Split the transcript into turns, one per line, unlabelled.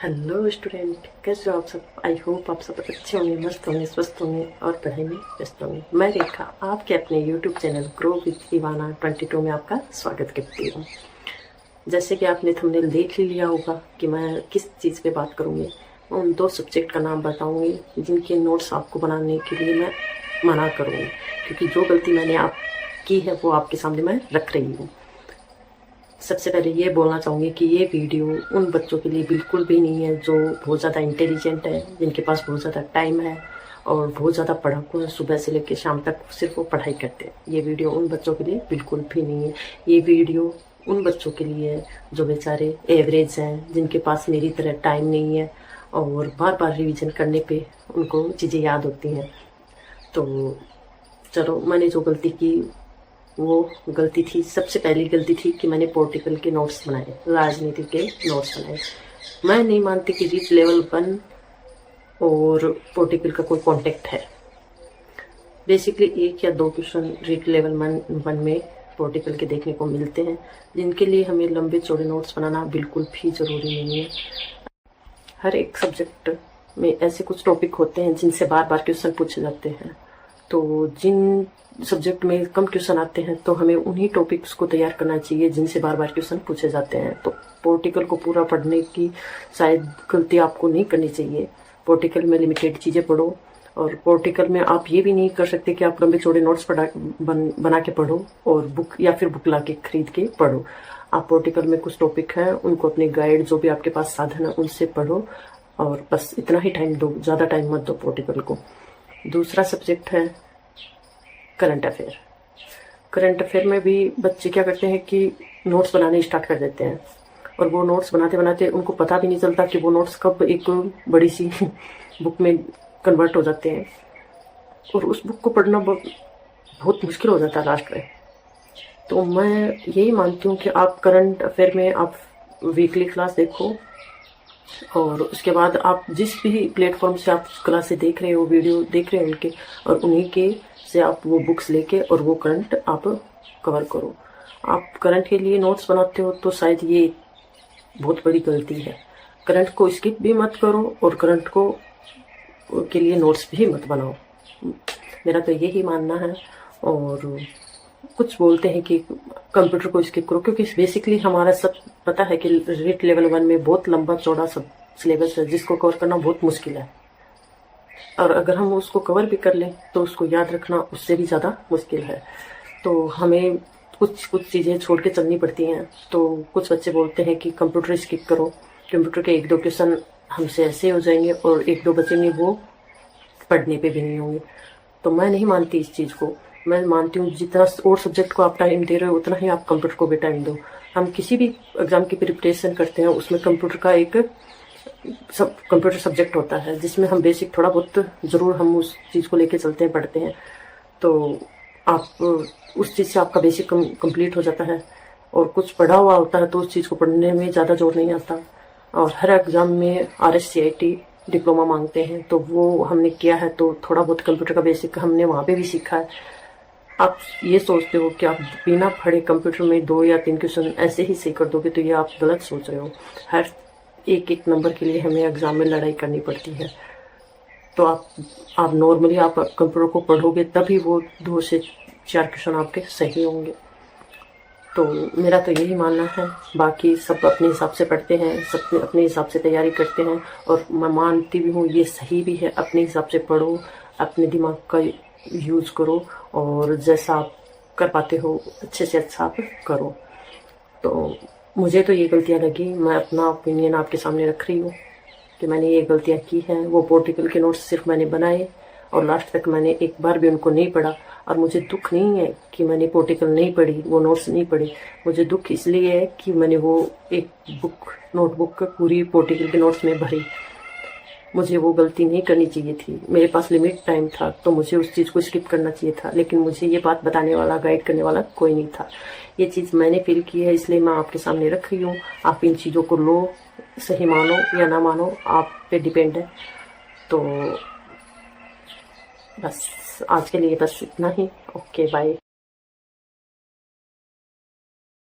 Hello student, कैसे हो आप सब। आई होप आप सब अच्छे होंगे, मस्त होंगे, स्वस्थ होंगे और पढ़ाई में व्यस्त होंगे। मैं रेखा आपके अपने YouTube channel grow with Ivana 22 में आपका स्वागत करती हूँ। जैसे कि आपने थंबनेल देख ही लिया होगा कि मैं किस चीज़ पे बात करूँगी। उन दो सब्जेक्ट का नाम बताऊँगी जिनके नोट्स आपको बनाने के लिए मैं मना करूँगी, क्योंकि जो गलती मैंने आप की है वो आपके सामने मैं रख रही हूँ। सबसे पहले ये बोलना चाहूँगी कि ये वीडियो उन बच्चों के लिए बिल्कुल भी नहीं है जो बहुत ज़्यादा इंटेलिजेंट है, जिनके पास बहुत ज़्यादा टाइम है और बहुत ज़्यादा पढ़ाकू है, सुबह से लेकर शाम तक सिर्फ वो पढ़ाई करते हैं। ये वीडियो उन बच्चों के लिए बिल्कुल भी नहीं है। ये वीडियो उन बच्चों के लिए है जो बेचारे एवरेज हैं, जिनके पास मेरी तरह टाइम नहीं है और बार बार रिविज़न करने पर उनको चीज़ें याद होती हैं। तो चलो, मैंने जो गलती की वो गलती थी, सबसे पहली गलती थी कि मैंने पॉलिटिकल के नोट्स बनाए, राजनीति के नोट्स बनाए। मैं नहीं मानती कि रीच लेवल 1 और पॉलिटिकल का कोई कांटेक्ट है। बेसिकली 1 या 2 क्वेश्चन रीच लेवल 1 में पॉलिटिकल के देखने को मिलते हैं, जिनके लिए हमें लंबे चौड़े नोट्स बनाना बिल्कुल भी ज़रूरी नहीं है। हर एक सब्जेक्ट में ऐसे कुछ टॉपिक होते हैं जिनसे बार बार क्वेश्चन पूछे जाते हैं। तो जिन सब्जेक्ट में कम क्वेश्चन आते हैं तो हमें उन्हीं टॉपिक्स को तैयार करना चाहिए जिनसे बार बार क्वेश्चन पूछे जाते हैं। तो पॉलिटिकल को पूरा पढ़ने की शायद गलती आपको नहीं करनी चाहिए। पॉलिटिकल में लिमिटेड चीज़ें पढ़ो, और पॉलिटिकल में आप ये भी नहीं कर सकते कि आप लंबे चौड़े नोट्स बना के पढ़ो और बुक या फिर बुक ला के खरीद के पढ़ो। आप पॉलिटिकल में कुछ टॉपिक हैं उनको अपने गाइड जो भी आपके पास साधन है उनसे पढ़ो, और बस इतना ही टाइम दो, ज़्यादा टाइम मत दो पॉलिटिकल को। दूसरा सब्जेक्ट है करंट अफेयर। करंट अफेयर में भी बच्चे क्या करते हैं कि नोट्स बनाने स्टार्ट कर देते हैं, और वो नोट्स बनाते बनाते उनको पता भी नहीं चलता कि वो नोट्स कब एक बड़ी सी बुक में कन्वर्ट हो जाते हैं, और उस बुक को पढ़ना बहुत मुश्किल हो जाता है लास्ट में। तो मैं यही मानती हूँ कि आप करंट अफेयर में आप वीकली क्लास देखो, और उसके बाद आप जिस भी प्लेटफॉर्म से आप क्लासें देख रहे हो, वीडियो देख रहे हो उनके, और उन्हीं के से आप वो बुक्स लेके और वो करंट आप कवर करो। आप करंट के लिए नोट्स बनाते हो तो शायद ये बहुत बड़ी गलती है। करंट को स्किप भी मत करो और करंट को के लिए नोट्स भी मत बनाओ, मेरा तो यही मानना है। और कुछ बोलते हैं कि कंप्यूटर को स्किप करो, क्योंकि बेसिकली हमारा सब पता है कि रीट लेवल 1 में बहुत लंबा चौड़ा सब सिलेबस है जिसको कवर करना बहुत मुश्किल है, और अगर हम उसको कवर भी कर लें तो उसको याद रखना उससे भी ज़्यादा मुश्किल है। तो हमें कुछ चीज़ें छोड़ के चलनी पड़ती हैं। तो कुछ बच्चे बोलते हैं कि कंप्यूटर स्किप करो, कंप्यूटर के 1-2 क्वेश्चन हमसे ऐसे हो जाएंगे और 1-2 बचेंगे वो पढ़ने पे भी नहीं होंगे। तो मैं नहीं मानती इस चीज़ को। मैं मानती हूँ जितना और सब्जेक्ट को आप टाइम दे रहे हो उतना ही आप कंप्यूटर को भी टाइम दो। हम किसी भी एग्ज़ाम की प्रिपरेशन करते हैं उसमें कंप्यूटर का एक कंप्यूटर सब्जेक्ट होता है जिसमें हम बेसिक थोड़ा बहुत ज़रूर हम उस चीज़ को लेके चलते हैं, पढ़ते हैं। तो आप उस चीज़ से आपका बेसिक कंप्लीट हो जाता है, और कुछ पढ़ा हुआ होता है तो उस चीज़ को पढ़ने में ज़्यादा जोर नहीं आता। और हर एग्ज़ाम में RSCIT डिप्लोमा मांगते हैं, तो वो हमने किया है, तो थोड़ा बहुत कंप्यूटर का बेसिक हमने वहाँ पे भी सीखा है। आप ये सोचते हो कि आप बिना पढ़े कंप्यूटर में 2 या 3 क्वेश्चन ऐसे ही सही कर दोगे, तो ये आप गलत सोच रहे हो। हर एक नंबर के लिए हमें एग्ज़ाम में लड़ाई करनी पड़ती है। तो आप नॉर्मली आप कंप्यूटर को पढ़ोगे तभी वो 2 से 4 क्वेश्चन आपके सही होंगे। तो मेरा तो यही मानना है। बाकी सब अपने हिसाब से पढ़ते हैं, सब अपने हिसाब से तैयारी करते हैं, और मैं मानती भी हूँ ये सही भी है। अपने हिसाब से पढ़ो, अपने दिमाग का यूज़ करो, और जैसा आप कर पाते हो अच्छे से अच्छा आप करो। तो मुझे तो ये गलतियाँ लगी, मैं अपना ओपिनियन आपके सामने रख रही हूँ कि मैंने ये गलतियाँ की हैं। वो पॉलिटिकल के नोट्स सिर्फ मैंने बनाए और लास्ट तक मैंने एक बार भी उनको नहीं पढ़ा। और मुझे दुख नहीं है कि मैंने पॉलिटिकल नहीं पढ़ी, वो नोट्स नहीं पढ़े। मुझे दुख इसलिए है कि मैंने वो एक नोटबुक पूरी पॉलिटिकल के नोट्स में भरी। मुझे वो गलती नहीं करनी चाहिए थी। मेरे पास लिमिट टाइम था तो मुझे उस चीज़ को स्किप करना चाहिए था, लेकिन मुझे ये बात बताने वाला, गाइड करने वाला कोई नहीं था। ये चीज़ मैंने फील की है, इसलिए मैं आपके सामने रख रही हूँ। आप इन चीज़ों को लो, सही मानो या ना मानो, आप पे डिपेंड है। तो बस आज के लिए बस इतना ही। Okay, bye.